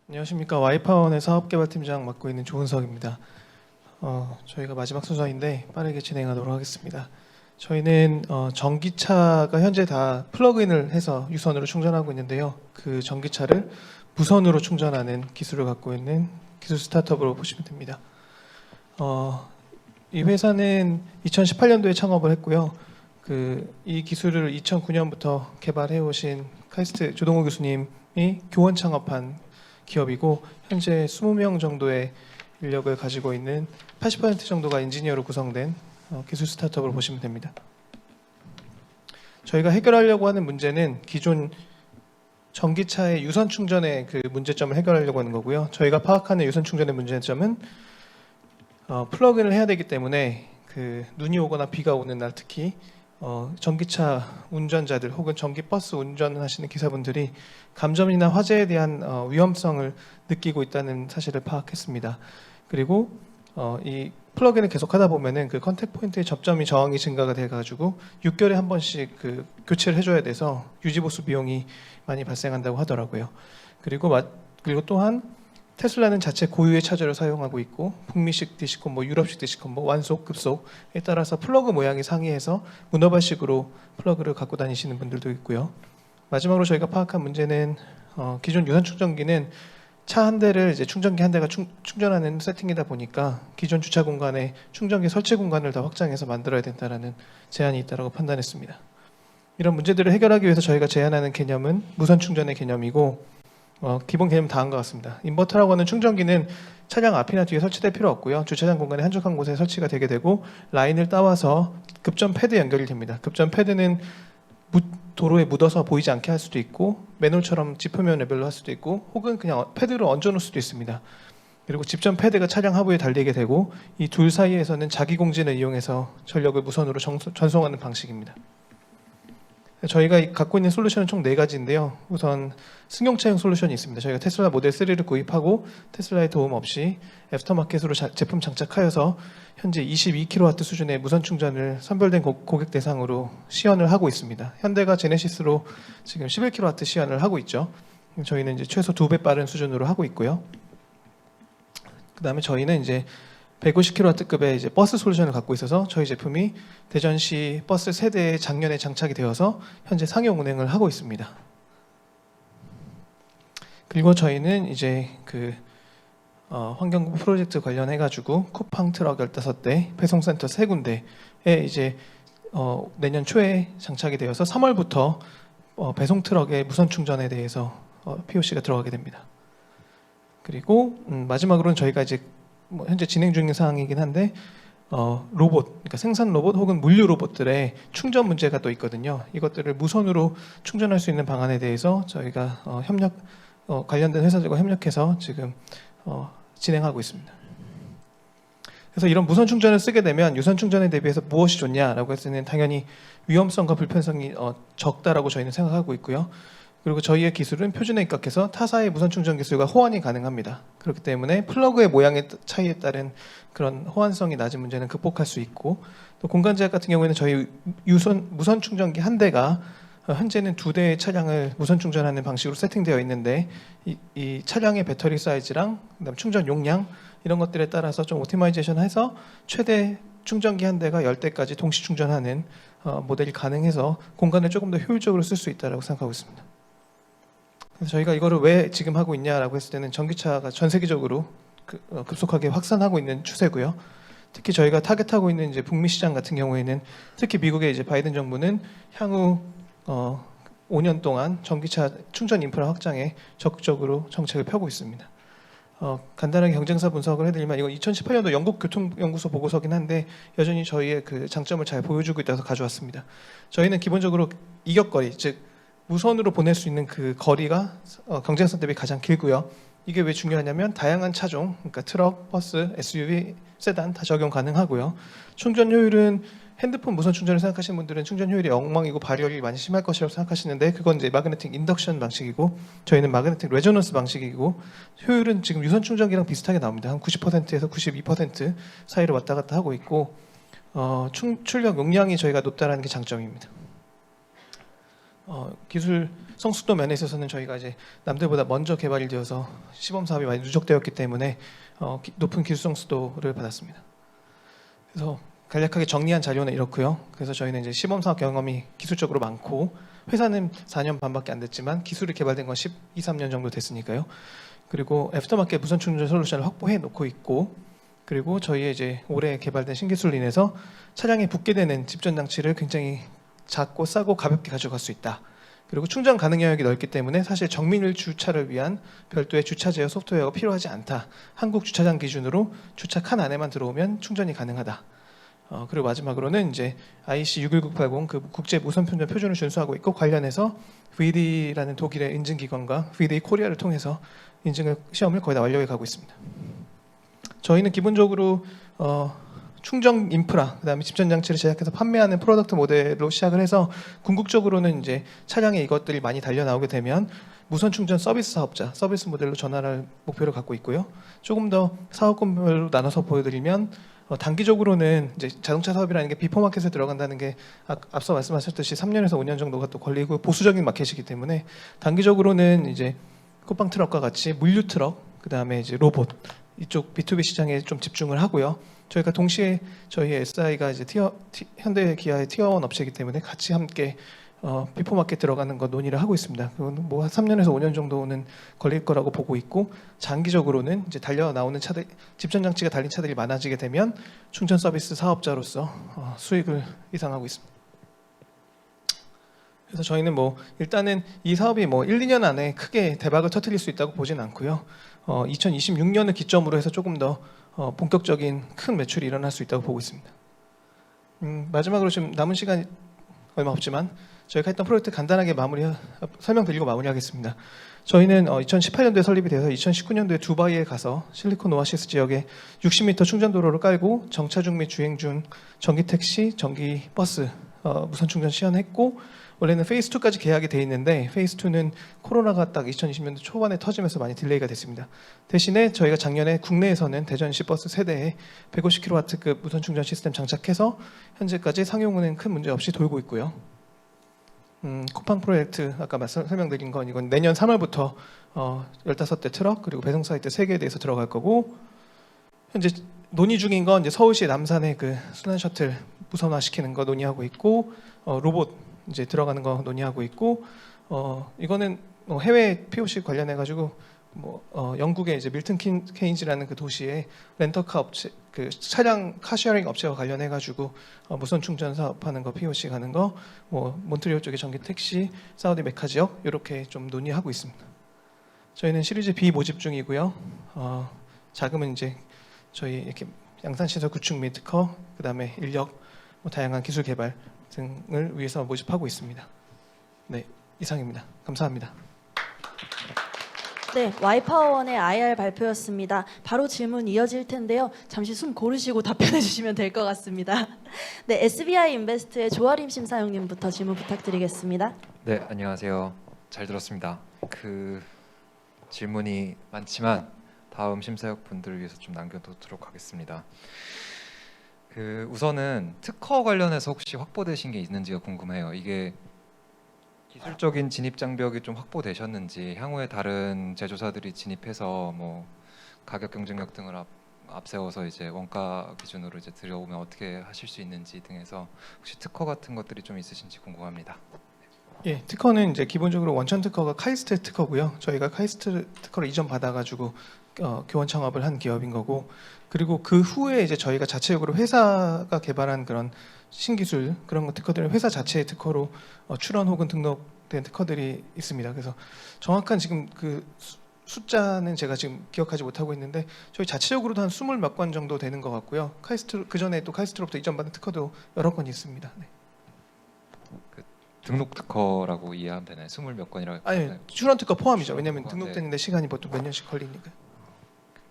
안녕하십니까. 와이파원의 사업개발팀장 맡고 있는 조은석입니다. 저희가 마지막 순서인데 빠르게 진행하도록 하겠습니다. 저희는 전기차가 현재 다 플러그인을 해서 유선으로 충전하고 있는데요. 그 전기차를 무선으로 충전하는 기술을 갖고 있는 기술 스타트업으로 보시면 됩니다. 이 회사는 2018년도에 창업을 했고요. 이 기술을 2009년부터 개발해 오신 카이스트 조동호 교수님이 교원 창업한 기업이고, 현재 20명 정도의 인력을 가지고 있는 80% 정도가 엔지니어로 구성된 기술 스타트업으로 보시면 됩니다. 저희가 해결하려고 하는 문제는 기존 전기차의 유선 충전의 그 문제점을 해결하려고 하는 거고요. 저희가 파악하는 유선 충전의 문제점은 플러그인을 해야 되기 때문에 눈이 오거나 비가 오는 날 특히 전기차 운전자들 혹은 전기버스 운전하시는 기사분들이 감전이나 화재에 대한 위험성을 느끼고 있다는 사실을 파악했습니다. 그리고 이 플러그인을 계속하다 보면은 그 컨택 포인트의 접점이 저항이 증가가 돼가지고 6개월에 한 번씩 교체를 해줘야 돼서 유지보수 비용이 많이 발생한다고 하더라고요. 그리고 또한 테슬라는 자체 고유의 차저를 사용하고 있고, 북미식 디시콘, 유럽식 디시콘, 완속, 급속에 따라서 플러그 모양이 상이해서 문어발식으로 플러그를 갖고 다니시는 분들도 있고요. 마지막으로 저희가 파악한 문제는 기존 유선 충전기는 차 한 대를 이제 충전기 한 대가 충전하는 세팅이다 보니까 기존 주차 공간에 충전기 설치 공간을 더 확장해서 만들어야 된다는 제한이 있다고 판단했습니다. 이런 문제들을 해결하기 위해서 저희가 제안하는 개념은 무선 충전의 개념이고, 기본 개념 다 한 것 같습니다. 인버터라고 하는 충전기는 차량 앞이나 뒤에 설치될 필요 없고요. 주차장 공간에 한적한 곳에 설치가 되게 되고, 라인을 따와서 급전 패드 연결이 됩니다. 급전 패드는 도로에 묻어서 보이지 않게 할 수도 있고, 맨홀처럼 지표면 레벨로 할 수도 있고, 혹은 그냥 패드를 얹어 놓을 수도 있습니다. 그리고 집전 패드가 차량 하부에 달리게 되고, 이 둘 사이에서는 자기공진을 이용해서 전력을 무선으로 전송하는 방식입니다. 저희가 갖고 있는 솔루션은 총 4가지인데요. 우선 승용차용 솔루션이 있습니다. 저희가 테슬라 모델 3를 구입하고 테슬라의 도움 없이 애프터마켓으로 제품 장착하여서 현재 22kW 수준의 무선 충전을 선별된 고객 대상으로 시연을 하고 있습니다. 현대가 제네시스로 지금 11kW 시연을 하고 있죠. 저희는 이제 최소 2배 빠른 수준으로 하고 있고요. 그 다음에 저희는 이제 150kW급의 이제 버스 솔루션을 갖고 있어서 저희 제품이 대전시 버스 세대에 작년에 장착이 되어서 현재 상용 운행을 하고 있습니다. 그리고 저희는 이제 환경부 프로젝트 관련해 가지고 쿠팡 트럭 15대, 배송센터 3군데에 이제 내년 초에 장착이 되어서 3월부터 배송 트럭의 무선 충전에 대해서 POC가 들어가게 됩니다. 그리고 마지막으로는 저희가 이제 현재 진행 중인 사항이긴 한데 로봇, 그러니까 생산 로봇 혹은 물류 로봇들의 충전 문제가 또 있거든요. 이것들을 무선으로 충전할 수 있는 방안에 대해서 저희가 관련된 회사들과 협력해서 지금 진행하고 있습니다. 그래서 이런 무선 충전을 쓰게 되면 유선 충전에 대비해서 무엇이 좋냐라고 했을 때는 당연히 위험성과 불편성이 적다라고 저희는 생각하고 있고요. 그리고 저희의 기술은 표준에 입각해서 타사의 무선 충전 기술과 호환이 가능합니다. 그렇기 때문에 플러그의 모양의 차이에 따른 그런 호환성이 낮은 문제는 극복할 수 있고, 또 공간 제약 같은 경우에는 저희 무선 충전기 한 대가 현재는 2대의 차량을 무선 충전하는 방식으로 세팅되어 있는데, 이 차량의 배터리 사이즈랑 그다음 충전 용량 이런 것들에 따라서 좀 오티마이제이션해서 최대 충전기 한 대가 10대까지 동시 충전하는 모델이 가능해서 공간을 조금 더 효율적으로 쓸 수 있다고 생각하고 있습니다. 그래서 저희가 이거를 왜 지금 하고 있냐라고 했을 때는 전기차가 전 세계적으로 급속하게 확산하고 있는 추세고요. 특히 저희가 타겟하고 있는 이제 북미 시장 같은 경우에는 특히 미국의 이제 바이든 정부는 향후 5년 동안 전기차 충전 인프라 확장에 적극적으로 정책을 펴고 있습니다. 간단하게 경쟁사 분석을 해드리면 이건 2018년도 영국 교통연구소 보고서긴 한데 여전히 저희의 그 장점을 잘 보여주고 있다서 가져왔습니다. 저희는 기본적으로 이격거리, 즉 무선으로 보낼 수 있는 그 거리가 경쟁사 대비 가장 길고요. 이게 왜 중요하냐면 다양한 차종, 그러니까 트럭, 버스, SUV, 세단 다 적용 가능하고요. 충전 효율은 핸드폰 무선 충전을 생각하시는 분들은 충전 효율이 엉망이고 발열이 많이 심할 것이라고 생각하시는데, 그건 이제 마그네틱 인덕션 방식이고 저희는 마그네틱 레조넌스 방식이고, 효율은 지금 유선 충전기랑 비슷하게 나옵니다. 한 90%에서 92% 사이로 왔다 갔다 하고 있고, 출력 용량이 저희가 높다라는 게 장점입니다. 기술 성숙도 면에 있어서는 저희가 이제 남들보다 먼저 개발이 되어서 시범 사업이 많이 누적되었기 때문에 높은 기술 성숙도를 받았습니다. 그래서 간략하게 정리한 자료는 이렇고요. 그래서 저희는 이제 시범 사업 경험이 기술적으로 많고 회사는 4년 반밖에 안 됐지만 기술이 개발된 건 12, 3년 정도 됐으니까요. 그리고 애프터마켓 무선 충전 솔루션을 확보해 놓고 있고, 그리고 저희의 이제 올해 개발된 신기술로 인해서 차량에 붙게 되는 집전 장치를 굉장히 작고 싸고 가볍게 가져갈 수 있다. 그리고 충전 가능 영역이 넓기 때문에 사실 정밀 주차를 위한 별도의 주차 제어 소프트웨어가 필요하지 않다. 한국 주차장 기준으로 주차 칸 안에만 들어오면 충전이 가능하다. 그리고 마지막으로는 이제 IC 61980 그 국제 무선 충전 표준을 준수하고 있고, 관련해서 VD라는 독일의 인증기관과 VD 코리아를 통해서 시험을 거의 다 완료해 가고 있습니다. 저희는 기본적으로 충전 인프라, 그다음에 집전 장치를 제작해서 판매하는 프로덕트 모델로 시작을 해서 궁극적으로는 이제 차량에 이것들이 많이 달려 나오게 되면 무선 충전 서비스 사업자, 서비스 모델로 전환할 목표를 갖고 있고요. 조금 더 사업군별로 나눠서 보여드리면 단기적으로는 이제 자동차 사업이라는 게 비포 마켓에 들어간다는 게 앞서 말씀하셨듯이 3년에서 5년 정도가 또 걸리고 보수적인 마켓이기 때문에 단기적으로는 이제 쿠팡 트럭과 같이 물류 트럭, 그다음에 이제 로봇 이쪽 B2B 시장에 좀 집중을 하고요. 저희가 동시에 저희 SI가 이제 현대 기아의 티어 1 업체이기 때문에 같이 함께 비포 마켓 들어가는 거 논의를 하고 있습니다. 그건 뭐 3년에서 5년 정도는 걸릴 거라고 보고 있고, 장기적으로는 이제 달려 나오는 차들, 집전 장치가 달린 차들이 많아지게 되면 충전 서비스 사업자로서 수익을 예상하고 있습니다. 그래서 저희는 뭐 일단은 이 사업이 뭐 1, 2년 안에 크게 대박을 터뜨릴 수 있다고 보진 않고요. 2026년을 기점으로 해서 조금 더 본격적인 큰 매출이 일어날 수 있다고 보고 있습니다. 마지막으로 지금 남은 시간이 얼마 없지만 저희가 했던 프로젝트 간단하게 설명드리고 마무리하겠습니다. 저희는 2018년도에 설립이 돼서 2019년도에 두바이에 가서 실리콘 오아시스 지역에 60m 충전 도로를 깔고 정차 중 및 주행 중 전기 택시, 전기 버스 무선 충전 시연했고, 원래는 페이스 2까지 계약이 돼 있는데 페이스 2는 코로나가 딱 2020년도 초반에 터지면서 많이 딜레이가 됐습니다. 대신에 저희가 작년에 국내에서는 대전시 버스 세대에 150kW급 무선 충전 시스템 장착해서 현재까지 상용은 큰 문제 없이 돌고 있고요. 쿠팡 프로젝트 아까 설명드린 건 이건 내년 3월부터 15대 트럭 그리고 배송 사이트 3개에 대해서 들어갈 거고, 현재 논의 중인 건 이제 서울시 남산의 그 순환 셔틀 무선화 시키는 거 논의하고 있고, 로봇 이제 들어가는 거 논의하고 있고, 이거는 해외 POC 관련해 가지고 영국의 이제 밀튼 케인즈라는 그 도시에 렌터카 업체, 그 차량 카쉐어링 업체와 관련해 가지고 무선 충전 사업하는 거 POC 가는 거, 몬트리올 쪽에 전기 택시, 사우디 메카 지역 이렇게 좀 논의하고 있습니다. 저희는 시리즈 B 모집 중이고요. 자금은 이제 저희 이렇게 양산시설 구축 및 특허, 그다음에 인력, 다양한 기술 개발 등을 위해서 모집하고 있습니다. 네, 이상입니다. 감사합니다. 네, 와이파워원의 IR 발표였습니다. 바로 질문 이어질 텐데요. 잠시 숨 고르시고 답변해 주시면 될 것 같습니다. 네, SBI 인베스트의 조아림 심사위원님부터 질문 부탁드리겠습니다. 네, 안녕하세요. 잘 들었습니다. 질문이 많지만 다음 심사역 분들을 위해서 좀 남겨두도록 하겠습니다. 우선은 특허 관련해서 혹시 확보되신 게 있는지가 궁금해요. 이게 기술적인 진입 장벽이 좀 확보되셨는지, 향후에 다른 제조사들이 진입해서 가격 경쟁력 등을 앞세워서 이제 원가 기준으로 이제 들여오면 어떻게 하실 수 있는지 등에서 혹시 특허 같은 것들이 좀 있으신지 궁금합니다. 예, 특허는 이제 기본적으로 원천 특허가 카이스트 특허고요. 저희가 카이스트 특허를 이전 받아가지고 교원 창업을 한 기업인 거고, 그리고 그 후에 이제 저희가 자체적으로 회사가 개발한 그런 신기술 그런 특허들은 회사 자체의 특허로 출원 혹은 등록된 특허들이 있습니다. 그래서 정확한 지금 그 숫자는 제가 지금 기억하지 못하고 있는데 저희 자체적으로도 한 20 몇 건 정도 되는 것 같고요. 카이스트 그 전에 또 카이스트로부터 이전받은 특허도 여러 건 있습니다. 네. 등록 특허라고 이해하면 되나요? 20 몇 건이라고? 아니, 출원 특허 포함이죠. 왜냐하면 특허, 등록되는데 네. 시간이 보통 몇 년씩 걸리니까.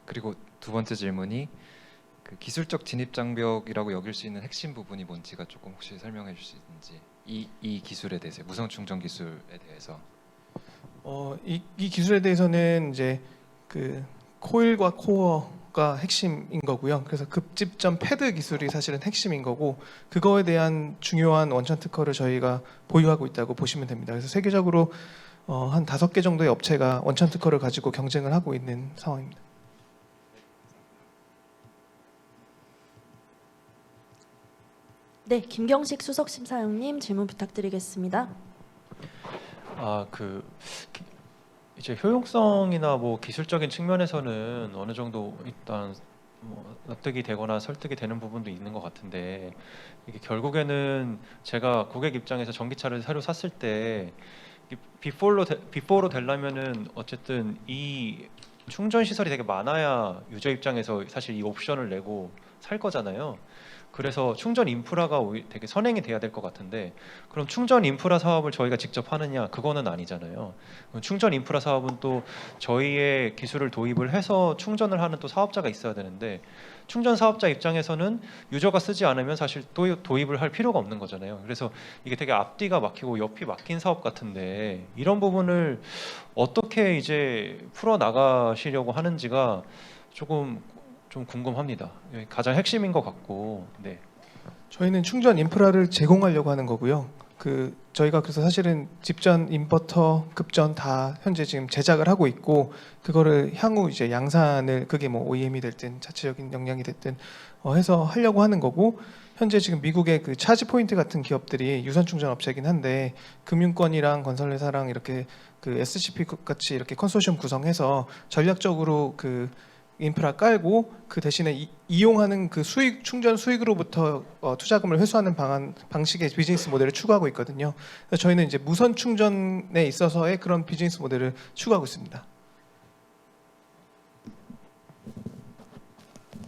그리고 두 번째 질문이 기술적 진입 장벽이라고 여길 수 있는 핵심 부분이 뭔지가 조금 혹시 설명해 주실 수 있는지, 이 기술에 대해서, 무선 충전 기술에 대해서. 이 기술에 대해서는 이제 그 코일과 코어가 핵심인 거고요. 그래서 급집전 패드 기술이 사실은 핵심인 거고, 그거에 대한 중요한 원천 특허를 저희가 보유하고 있다고 보시면 됩니다. 그래서 세계적으로 한 5개 정도의 업체가 원천 특허를 가지고 경쟁을 하고 있는 상황입니다. 네, 김경식 수석심사위원님 질문 부탁드리겠습니다. 이제 효용성이나 뭐 기술적인 측면에서는 어느 정도 일단 뭐 납득이 되거나 설득이 되는 부분도 있는 것 같은데, 이게 결국에는 제가 고객 입장에서 전기차를 새로 샀을 때 비포로 되려면은 어쨌든 이 충전 시설이 되게 많아야 유저 입장에서 사실 이 옵션을 내고 살 거잖아요. 그래서 충전 인프라가 되게 선행이 돼야 될 것 같은데, 그럼 충전 인프라 사업을 저희가 직접 하느냐, 그거는 아니잖아요. 충전 인프라 사업은 또 저희의 기술을 도입을 해서 충전을 하는 또 사업자가 있어야 되는데, 충전 사업자 입장에서는 유저가 쓰지 않으면 사실 도입을 할 필요가 없는 거잖아요. 그래서 이게 되게 앞뒤가 막히고 옆이 막힌 사업 같은데, 이런 부분을 어떻게 이제 풀어 나가시려고 하는지가 조금 좀 궁금합니다. 가장 핵심인 것 같고. 네. 저희는 충전 인프라를 제공하려고 하는 거고요. 저희가 그래서 사실은 집전, 인버터, 급전 다 현재 지금 제작을 하고 있고, 그거를 향후 이제 양산을, 그게 뭐 OEM이 됐든 자체적인 역량이 됐든 해서 하려고 하는 거고, 현재 지금 미국의 그 차지 포인트 같은 기업들이 유선 충전 업체이긴 한데, 금융권이랑 건설회사랑 이렇게 그 SCP 같이 이렇게 컨소시엄 구성해서 전략적으로 그 인프라 깔고 그 대신에 이용하는 그 수익, 충전 수익으로부터 투자금을 회수하는 방식의 비즈니스 모델을 추구하고 있거든요. 그래서 저희는 이제 무선 충전에 있어서의 그런 비즈니스 모델을 추구하고 있습니다.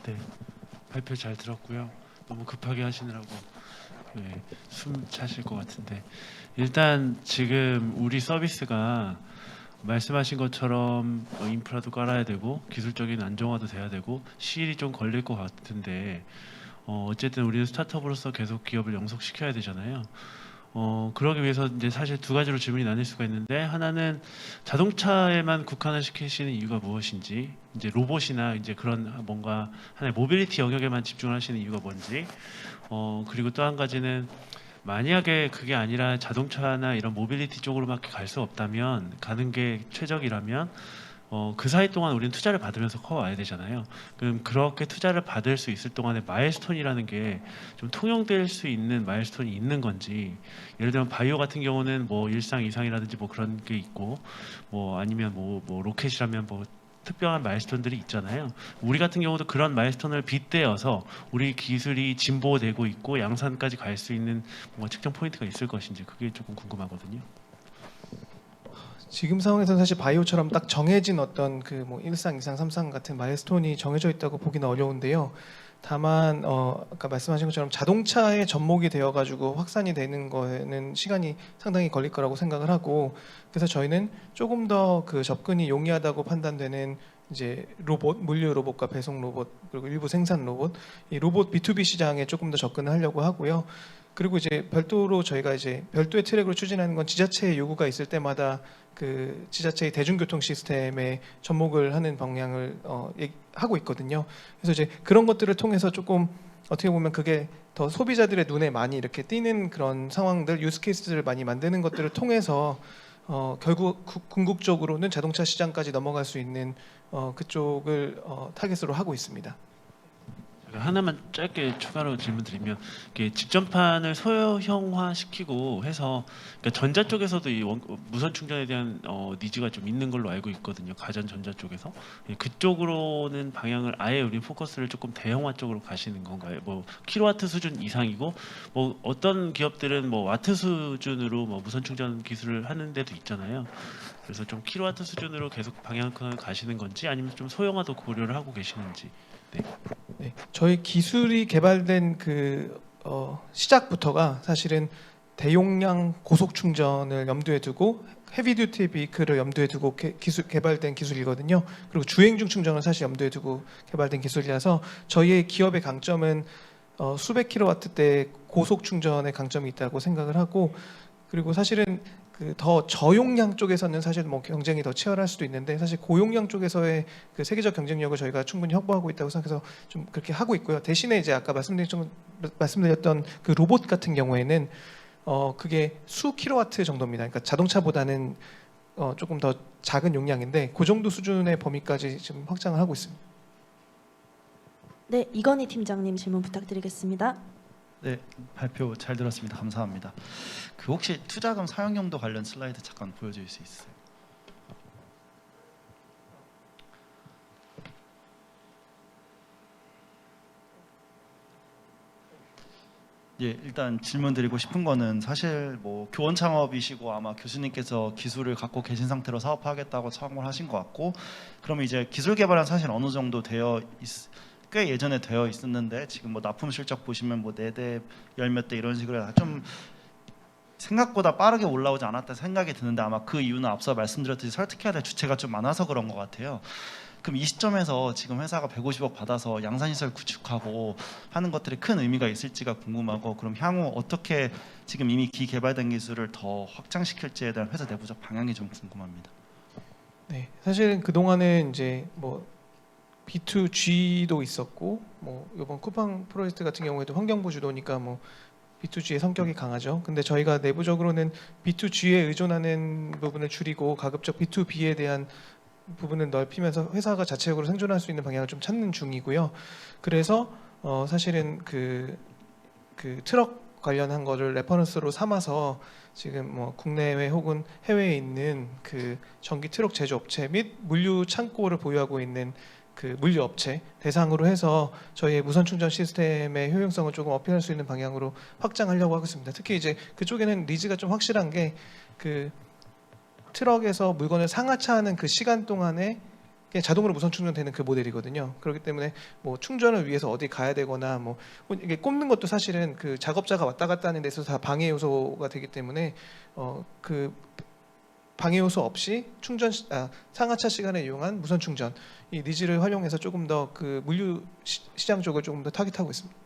네, 발표 잘 들었고요. 너무 급하게 하시느라고 숨 차실 것 같은데, 일단 지금 우리 서비스가 말씀하신 것처럼 인프라도 깔아야 되고 기술적인 안정화도 돼야 되고 시일이 좀 걸릴 것 같은데, 어쨌든 우리는 스타트업으로서 계속 기업을 영속시켜야 되잖아요. 그러기 위해서 이제 사실 두 가지로 질문이 나뉠 수가 있는데, 하나는 자동차에만 국한을 시키시는 이유가 무엇인지, 이제 로봇이나 이제 그런 뭔가 하나의 모빌리티 영역에만 집중하시는 이유가 뭔지, 그리고 또 한 가지는 만약에 그게 아니라 자동차나 이런 모빌리티 쪽으로밖에 갈 수 없다면, 가는 게 최적이라면 그 사이 동안 우리는 투자를 받으면서 커와야 되잖아요. 그럼 그렇게 투자를 받을 수 있을 동안에 마일스톤이라는 게 좀 통용될 수 있는 마일스톤이 있는 건지, 예를 들면 바이오 같은 경우는 뭐 일상 이상이라든지 뭐 그런 게 있고, 뭐 아니면 뭐 로켓이라면 뭐 특별한 마일스톤들이 있잖아요. 우리 같은 경우도 그런 마일스톤을 빗대어서 우리 기술이 진보되고 있고 양산까지 갈 수 있는 뭔가 측정 포인트가 있을 것인지, 그게 조금 궁금하거든요. 지금 상황에서는 사실 바이오처럼 딱 정해진 어떤 그 뭐 1상, 2상, 3상 같은 마일스톤이 정해져 있다고 보기는 어려운데요. 다만 아까 말씀하신 것처럼 자동차에 접목이 되어 가지고 확산이 되는 거에는 시간이 상당히 걸릴 거라고 생각을 하고, 그래서 저희는 조금 더 그 접근이 용이하다고 판단되는 이제 로봇, 물류 로봇과 배송 로봇, 그리고 일부 생산 로봇, 이 로봇 B2B 시장에 조금 더 접근을 하려고 하고요. 그리고 이제 별도로 저희가 이제 별도의 트랙으로 추진하는 건 지자체의 요구가 있을 때마다 그 지자체의 대중교통 시스템에 접목을 하는 방향을 하고 있거든요. 그래서 이제 그런 것들을 통해서 조금 어떻게 보면 그게 더 소비자들의 눈에 많이 이렇게 띄는 그런 상황들, 유스 케이스를 많이 만드는 것들을 통해서 결국 궁극적으로는 자동차 시장까지 넘어갈 수 있는 그쪽을 타겟으로 하고 있습니다. 하나만 짧게 추가로 질문드리면, 이게 집전판을 소형화시키고 해서, 그러니까 전자 쪽에서도 이 무선 충전에 대한 니즈가 좀 있는 걸로 알고 있거든요. 가전 전자 쪽에서. 그쪽으로는 방향을 아예 우리 포커스를 조금 대형화 쪽으로 가시는 건가요? 뭐 킬로와트 수준 이상이고, 뭐 어떤 기업들은 뭐 와트 수준으로 뭐 무선 충전 기술을 하는 데도 있잖아요. 그래서 좀 킬로와트 수준으로 계속 방향을 가시는 건지, 아니면 좀 소형화도 고려를 하고 계시는지. 네, 저희 기술이 개발된 그 시작부터가 사실은 대용량 고속 충전을 염두에 두고 헤비 듀티 비클을 염두에 두고 개발된 기술이거든요. 그리고 주행 중 충전을 사실 염두에 두고 개발된 기술이라서 저희의 기업의 강점은 수백 킬로와트대 고속 충전의 강점이 있다고 생각을 하고, 그리고 사실은 그 더 저용량 쪽에서는 사실 뭐 경쟁이 더 치열할 수도 있는데, 사실 고용량 쪽에서의 그 세계적 경쟁력을 저희가 충분히 확보하고 있다고 생각해서 좀 그렇게 하고 있고요. 대신에 이제 아까 말씀드렸던 그 로봇 같은 경우에는 그게 수 킬로와트 정도입니다. 그러니까 자동차보다는 조금 더 작은 용량인데 그 정도 수준의 범위까지 지금 확장을 하고 있습니다. 네, 이건희 팀장님 질문 부탁드리겠습니다. 네, 발표 잘 들었습니다. 감사합니다. 그 혹시 투자금 사용용도 관련 슬라이드 잠깐 보여줄 수 있어요? 예, 일단 질문드리고 싶은 거는 사실 뭐 교원 창업이시고 아마 교수님께서 기술을 갖고 계신 상태로 사업하겠다고 창업을 하신 것 같고, 그러면 이제 기술 개발은 사실 어느 정도 꽤 예전에 되어 있었는데 지금 뭐 납품 실적 보시면 뭐 4대, 10몇 대 이런 식으로 좀 생각보다 빠르게 올라오지 않았다 생각이 드는데, 아마 그 이유는 앞서 말씀드렸듯이 설득해야 될 주체가 좀 많아서 그런 것 같아요. 그럼 이 시점에서 지금 회사가 150억 받아서 양산시설 구축하고 하는 것들이 큰 의미가 있을지가 궁금하고, 그럼 향후 어떻게 지금 이미 기개발된 기술을 더 확장시킬지에 대한 회사 내부적 방향이 좀 궁금합니다. 네, 사실은 그 동안은 이제 뭐 B2G도 있었고, 뭐 이번 쿠팡 프로젝트 같은 경우에도 환경부 주도니까 뭐 B2G의 성격이 강하죠. 근데 저희가 내부적으로는 B2G에 의존하는 부분을 줄이고 가급적 B2B에 대한 부분을 넓히면서 회사가 자체적으로 생존할 수 있는 방향을 좀 찾는 중이고요. 그래서 사실은 그 트럭 관련한 거를 레퍼런스로 삼아서 지금 뭐 국내외 혹은 해외에 있는 그 전기 트럭 제조업체 및 물류 창고를 보유하고 있는 그 물류 업체 대상으로 해서 저희의 무선 충전 시스템의 효용성을 조금 어필할 수 있는 방향으로 확장하려고 하고 있습니다. 특히 이제 그쪽에는 니즈가 좀 확실한 게 그 트럭에서 물건을 상하차하는 그 시간 동안에 그냥 자동으로 무선 충전되는 그 모델이거든요. 그렇기 때문에 뭐 충전을 위해서 어디 가야 되거나 뭐 이게 꼽는 것도 사실은 그 작업자가 왔다 갔다 하는 데 있어서 다 방해 요소가 되기 때문에 그 방해 요소 없이 상하차 시간을 이용한 무선 충전 이 니즈를 활용해서 조금 더 그 물류 시장 쪽을 조금 더 타깃하고 있습니다.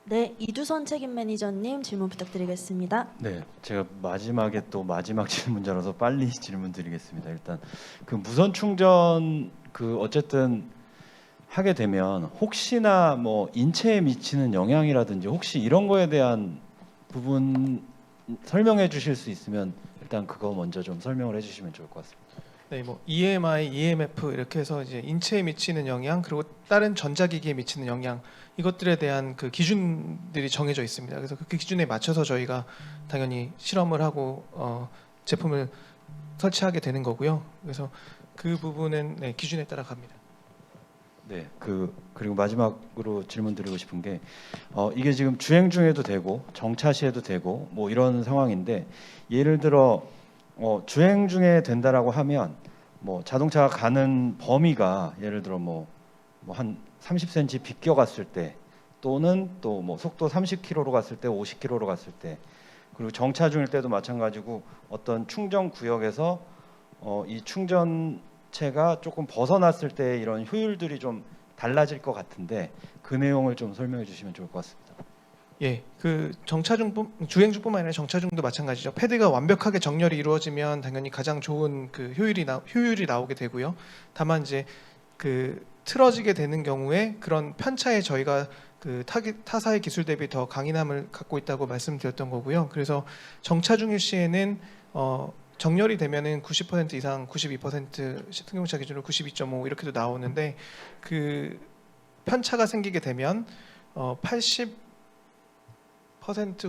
네, 이두선 책임 매니저님 질문 부탁드리겠습니다. 네, 제가 마지막에 또 마지막 질문자라서 빨리 질문드리겠습니다. 일단 그 무선 충전 그 어쨌든 하게 되면 혹시나 뭐 인체에 미치는 영향이라든지 혹시 이런 거에 대한 부분 설명해 주실 수 있으면 일단 그거 먼저 좀 설명을 해주시면 좋을 것 같습니다. 네, 뭐 EMI, EMF 이렇게 해서 이제 인체에 미치는 영향 그리고 다른 전자기기에 미치는 영향 이것들에 대한 그 기준들이 정해져 있습니다. 그래서 그 기준에 맞춰서 저희가 당연히 실험을 하고 제품을 설치하게 되는 거고요. 그래서 그 부분은 네, 기준에 따라 갑니다. 네, 그리고 마지막으로 질문드리고 싶은 게 이게 지금 주행 중에도 되고 정차 시에도 되고 뭐 이런 상황인데 예를 들어 주행 중에 된다라고 하면 뭐 자동차가 가는 범위가 예를 들어 뭐 한 30cm 비껴갔을 때 또는 또 뭐 속도 30km로 갔을 때 50km로 갔을 때 그리고 정차 중일 때도 마찬가지고 어떤 충전 구역에서 이 충전체가 조금 벗어났을 때 이런 효율들이 좀 달라질 것 같은데 그 내용을 좀 설명해 주시면 좋을 것 같습니다. 예, 그 주행 중뿐만 아니라 정차 중도 마찬가지죠. 패드가 완벽하게 정렬이 이루어지면 당연히 가장 좋은 그 효율이 나오게 되고요. 다만 이제 그 틀어지게 되는 경우에 그런 편차에 저희가 그 타사의 기술 대비 더 강인함을 갖고 있다고 말씀드렸던 거고요. 그래서 정차 중일 시에는 정렬이 되면은 90% 이상, 92% 승용차 기준으로 92.5 이렇게도 나오는데 그 편차가 생기게 되면 80%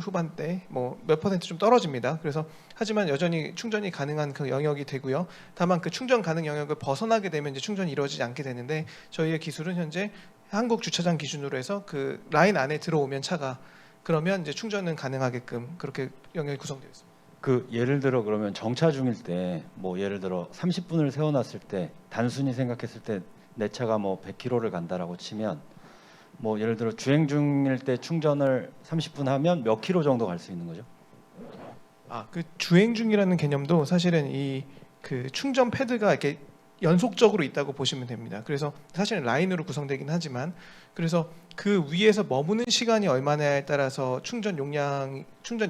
후반대 뭐 몇 퍼센트 좀 떨어집니다. 그래서 하지만 여전히 충전이 가능한 그 영역이 되고요. 다만 그 충전 가능 영역을 벗어나게 되면 이제 충전이 이루어지지 않게 되는데 저희의 기술은 현재 한국 주차장 기준으로 해서 그 라인 안에 들어오면 차가 그러면 이제 충전은 가능하게끔 그렇게 영역이 구성되어 있습니다. 그 예를 들어 그러면 정차 중일 때 뭐 예를 들어 30분을 세워놨을 때 단순히 생각했을 때 내 차가 뭐 100km를 간다라고 치면 뭐 예를 들어 주행 중일 때 충전을 30분 하면 몇 킬로 정도 갈 수 있는 거죠? 그 주행 중이라는 개념도 사실은 이 그 충전 패드가 이렇게 연속적으로 있다고 보시면 됩니다. 그래서 사실은 라인으로 구성되긴 하지만 그래서 그 위에서 머무는 시간이 얼마냐에 따라서 충전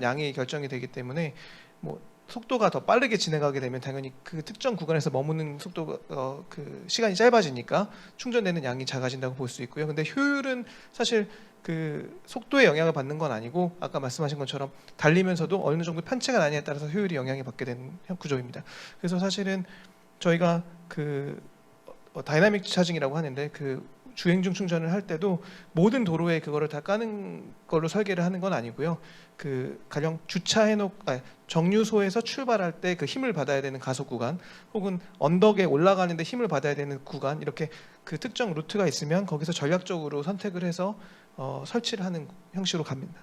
양이 결정이 되기 때문에 뭐 속도가 더 빠르게 진행하게 되면 당연히 그 특정 구간에서 머무는 속도가 그 시간이 짧아지니까 충전되는 양이 작아진다고 볼 수 있고요. 근데 효율은 사실 그 속도에 영향을 받는 건 아니고 아까 말씀하신 것처럼 달리면서도 어느 정도 편차가 나냐에 따라서 효율이 영향을 받게 되는 구조입니다. 그래서 사실은 저희가 그 다이나믹 차징이라고 하는데 그 주행 중 충전을 할 때도 모든 도로에 그거를 다 까는 걸로 설계를 하는 건 아니고요. 그 가령 정류소에서 출발할 때 그 힘을 받아야 되는 가속 구간, 혹은 언덕에 올라가는데 힘을 받아야 되는 구간, 이렇게 그 특정 루트가 있으면 거기서 전략적으로 선택을 해서 설치를 하는 형식으로 갑니다.